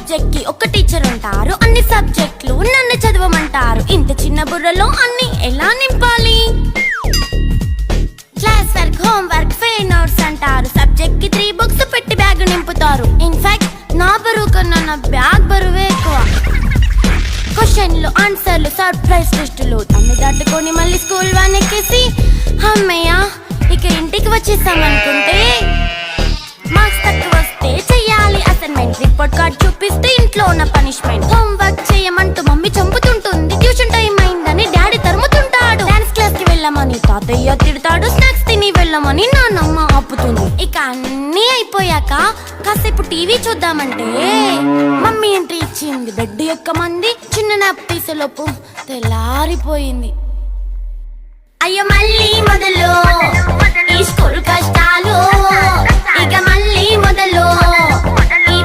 Subject కి ఒక teacher ఉంటారు, అన్ని సబ్జెక్టులు నన్ను చదవమంటారు. ఇంత చిన్న బుర్రలో అన్ని ఎలా నింపాలి? Class work, home work, fair notes అంటారు. సబ్జెక్ట్ కి 3 బుక్స్ పెట్టి బ్యాగ్ నింపుతారు. ఇన్ఫాక్ట్ నా బరువు కన్నా నా బ్యాగ్ బరువే ఎక్కువ. క్వశ్చన్లు, ఆన్సర్లు, సర్ప్రైజ్ టెస్టులు అన్ని దాటుకొని మళ్ళీ స్కూల్ వ్యాన్ ఎక్కేసి అమ్మయ్య ఇక ఇంటికి వచ్చేసామనుకుంటే మార్క్స్ తక్కువ వస్తే చెయ్యాలి అసైన్మెంట్. రిపోర్ట్ కార్డ్ చూపిస్తే ఇంట్లో ఉన్న పనిష్మెంట్. హోమ్ వర్క్ చేయమంటూ మమ్మీ చంపుతుంటుంది. ట్యూషన్ టైం అయిందని డాడీ తరుముతుంటాడు. డాన్స్ క్లాస్ కి వెళ్ళమని తాతయ్య తిడతాడు. స్నాక్స్ తిని వెళ్ళమని నాన్నమ్మ ఆపుతుంది. ఇక అన్నీ అయిపోయాక కాసేపు టీవీ చూద్దామంటే మమ్మీ ఎంట్రీ ఇచ్చింది. బెడ్ యొక్క మంది చిన్న నాప్ తీసేలోపు తెల్లారిపోయింది. అయ్యో మళ్ళీ మొదలు ఈ స్కూల్ కష్టాలు, ఇక మళ్ళీ మొదలు